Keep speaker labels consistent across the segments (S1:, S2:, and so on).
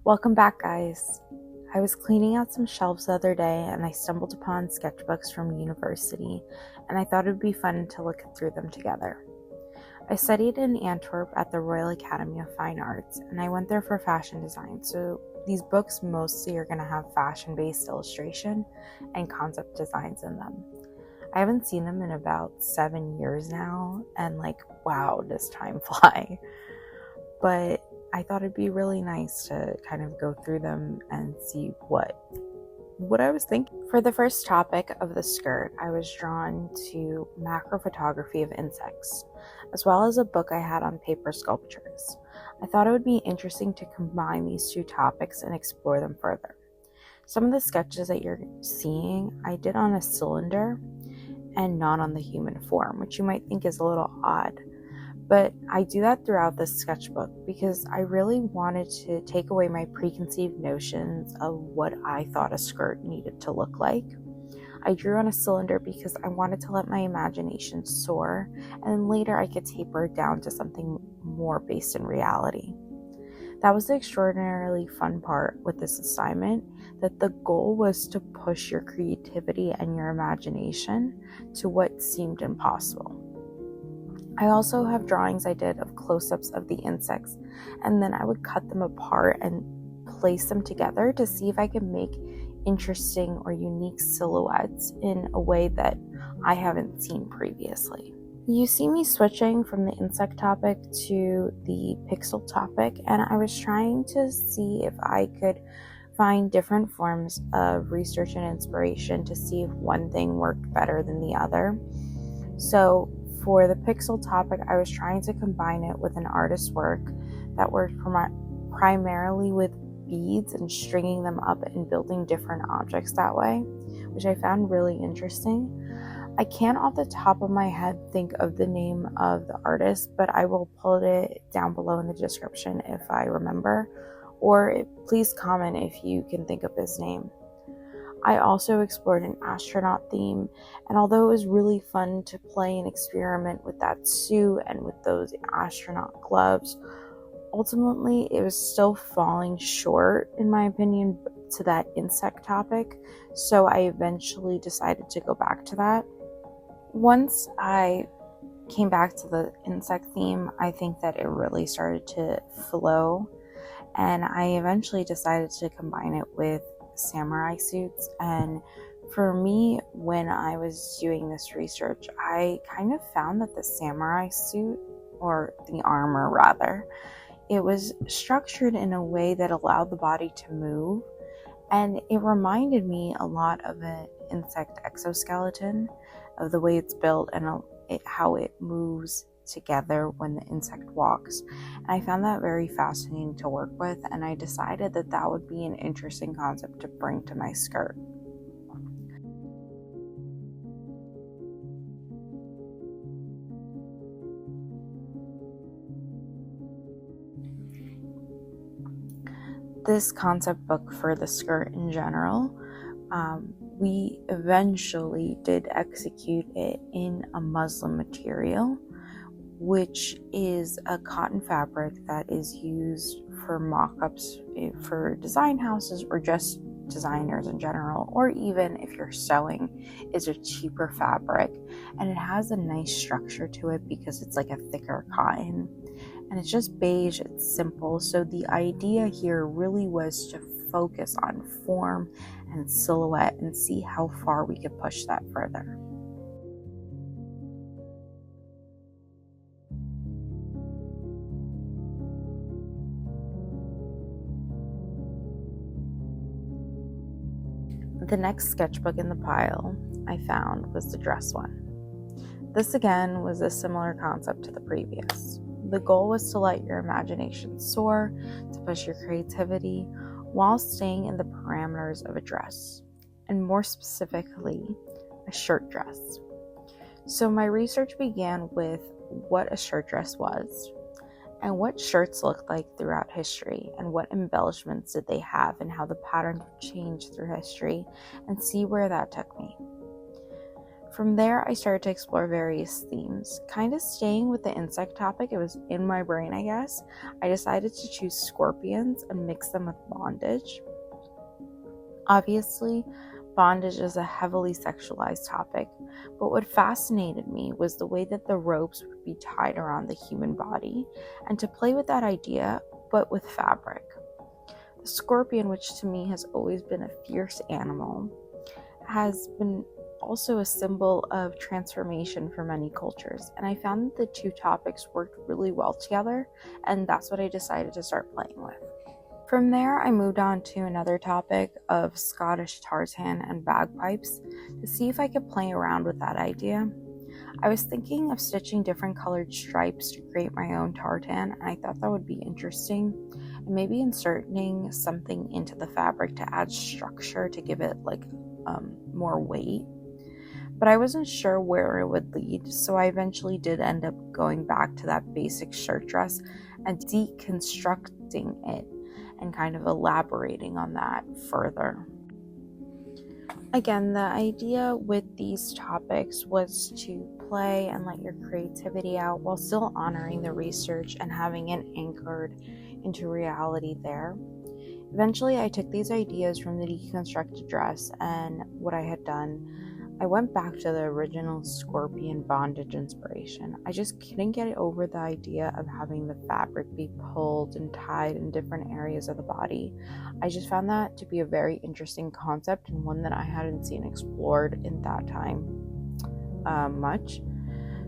S1: Welcome back, guys. I was cleaning out some shelves the other day and I stumbled upon sketchbooks from university, and I thought it would be fun to look through them together. I studied in Antwerp at the Royal Academy of Fine Arts, and I went there for fashion design, so these books mostly are going to have fashion-based illustration and concept designs in them. I haven't seen them in about 7 years now, and wow, does time fly. But I thought it'd be really nice to kind of go through them and see what I was thinking. For the first topic of the skirt, I was drawn to macro photography of insects, as well as a book I had on paper sculptures. I thought it would be interesting to combine these two topics and explore them further. Some of the sketches that you're seeing, I did on a cylinder and not on the human form, which you might think is a little odd. But I do that throughout this sketchbook because I really wanted to take away my preconceived notions of what I thought a skirt needed to look like. I drew on a cylinder because I wanted to let my imagination soar, and then later I could taper it down to something more based in reality. That was the extraordinarily fun part with this assignment, that the goal was to push your creativity and your imagination to what seemed impossible. I also have drawings I did of close-ups of the insects, and then I would cut them apart and place them together to see if I could make interesting or unique silhouettes in a way that I haven't seen previously. You see me switching from the insect topic to the pixel topic, and I was trying to see if I could find different forms of research and inspiration to see if one thing worked better than the other. So for the pixel topic, I was trying to combine it with an artist's work that worked primarily with beads and stringing them up and building different objects that way, which I found really interesting. I can't off the top of my head think of the name of the artist, but I will put it down below in the description if I remember, or please comment if you can think of his name. I also explored an astronaut theme, and although it was really fun to play and experiment with that suit and with those astronaut gloves, ultimately it was still falling short, in my opinion, to that insect topic, so I eventually decided to go back to that. Once I came back to the insect theme, I think that it really started to flow, and I eventually decided to combine it with samurai suits. And for me, when I was doing this research, I kind of found that the samurai suit, or the armor rather, it was structured in a way that allowed the body to move, and it reminded me a lot of an insect exoskeleton, of the way it's built and how it moves together when the insect walks. And I found that very fascinating to work with, and I decided that that would be an interesting concept to bring to my skirt. This concept book for the skirt in general, we eventually did execute it in a muslin material, which is a cotton fabric that is used for mock-ups for design houses or just designers in general, or even if you're sewing, is a cheaper fabric, and it has a nice structure to it because it's like a thicker cotton, and it's just beige, it's simple. So the idea here really was to focus on form and silhouette and see how far we could push that further. The next sketchbook in the pile I found was the dress one. This again was a similar concept to the previous. The goal was to let your imagination soar, to push your creativity, while staying in the parameters of a dress, and more specifically, a shirt dress. So my research began with what a shirt dress was, and what shirts looked like throughout history, and what embellishments did they have, and how the patterns changed through history, and see where that took me. From there, I started to explore various themes. Kind of staying with the insect topic, it was in my brain, I guess. I decided to choose scorpions and mix them with bondage. Obviously, bondage is a heavily sexualized topic, but what fascinated me was the way that the ropes would be tied around the human body, and to play with that idea, but with fabric. The scorpion, which to me has always been a fierce animal, has been also a symbol of transformation for many cultures, and I found that the two topics worked really well together, and that's what I decided to start playing with. From there, I moved on to another topic of Scottish tartan and bagpipes to see if I could play around with that idea. I was thinking of stitching different colored stripes to create my own tartan, and I thought that would be interesting, and maybe inserting something into the fabric to add structure to give it more weight. But I wasn't sure where it would lead, so I eventually did end up going back to that basic shirt dress and deconstructing it and kind of elaborating on that further. Again, the idea with these topics was to play and let your creativity out while still honoring the research and having it anchored into reality there. Eventually, I took these ideas from the deconstructed dress and what I had done. I went back to the original scorpion bondage inspiration. I just couldn't get over the idea of having the fabric be pulled and tied in different areas of the body. I just found that to be a very interesting concept and one that I hadn't seen explored in that time much.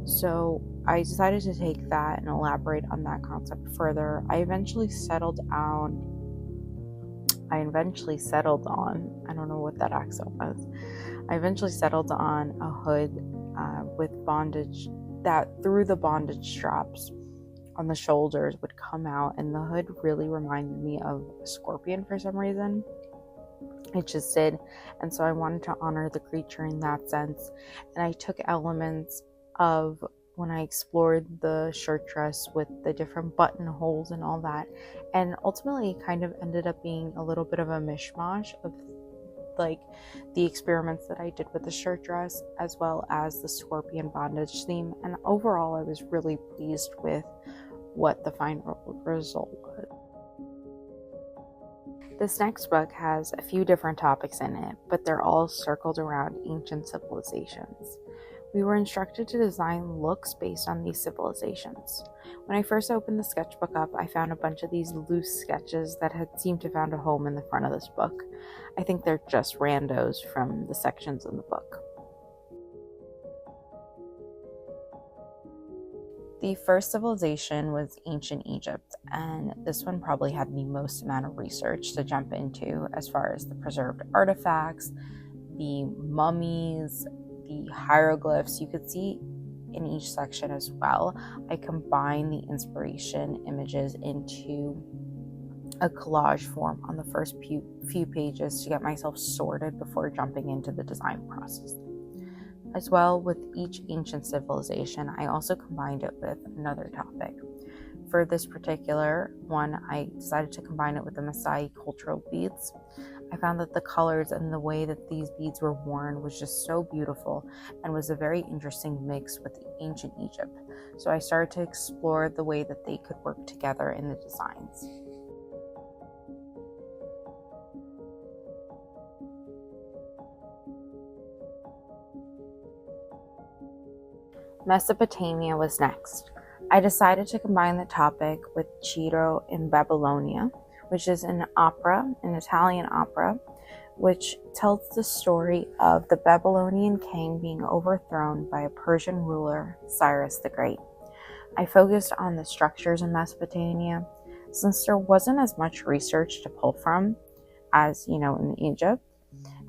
S1: So I decided to take that and elaborate on that concept further. I eventually settled on, I don't know what that accent was. I eventually settled on a hood with bondage that through the bondage straps on the shoulders would come out, and the hood really reminded me of a scorpion for some reason. It just did, and so I wanted to honor the creature in that sense, and I took elements of when I explored the shirt dress with the different buttonholes and all that, and ultimately it kind of ended up being a little bit of a mishmash of the experiments that I did with the shirt dress as well as the scorpion bondage theme, and overall I was really pleased with what the final result was. This next book has a few different topics in it, but they're all circled around ancient civilizations. We were instructed to design looks based on these civilizations. When I first opened the sketchbook up, I found a bunch of these loose sketches that had seemed to found a home in the front of this book. I think they're just randos from the sections in the book. The first civilization was ancient Egypt, and this one probably had the most amount of research to jump into as far as the preserved artifacts, the mummies, the hieroglyphs. You could see in each section as well. I combined the inspiration images into a collage form on the first few pages to get myself sorted before jumping into the design process. As well, with each ancient civilization, I also combined it with another topic. For this particular one, I decided to combine it with the Maasai cultural beads. I found that the colors and the way that these beads were worn was just so beautiful and was a very interesting mix with ancient Egypt. So I started to explore the way that they could work together in the designs. Mesopotamia was next. I decided to combine the topic with Ciro in Babylonia, which is an Italian opera, which tells the story of the Babylonian king being overthrown by a Persian ruler, Cyrus the Great. I focused on the structures in Mesopotamia, since there wasn't as much research to pull from as, in Egypt.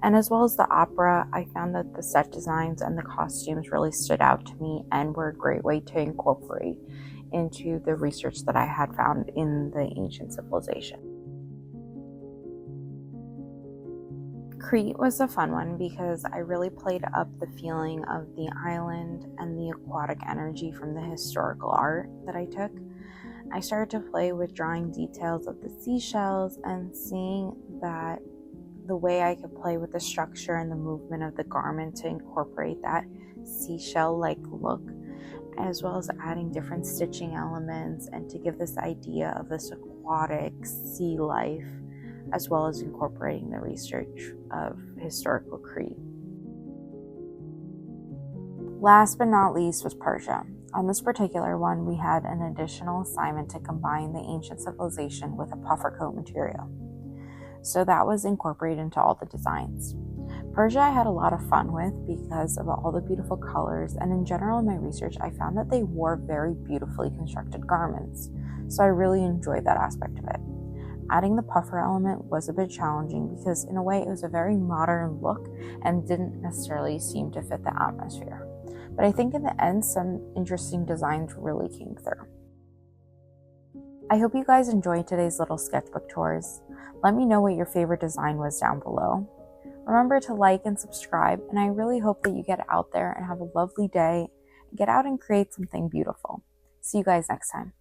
S1: And as well as the opera, I found that the set designs and the costumes really stood out to me and were a great way to incorporate into the research that I had found in the ancient civilization. Crete was a fun one because I really played up the feeling of the island and the aquatic energy from the historical art that I took. I started to play with drawing details of the seashells and seeing that the way I could play with the structure and the movement of the garment to incorporate that seashell-like look, as well as adding different stitching elements and to give this idea of this aquatic sea life, as well as incorporating the research of historical Crete. Last but not least was Persia. On this particular one, we had an additional assignment to combine the ancient civilization with a puffer coat material. So that was incorporated into all the designs. Persia I had a lot of fun with because of all the beautiful colors, and in general in my research I found that they wore very beautifully constructed garments, so I really enjoyed that aspect of it. Adding the puffer element was a bit challenging because in a way it was a very modern look and didn't necessarily seem to fit the atmosphere. But I think in the end some interesting designs really came through. I hope you guys enjoyed today's little sketchbook tours. Let me know what your favorite design was down below. Remember to like and subscribe, and I really hope that you get out there and have a lovely day, and get out and create something beautiful. See you guys next time.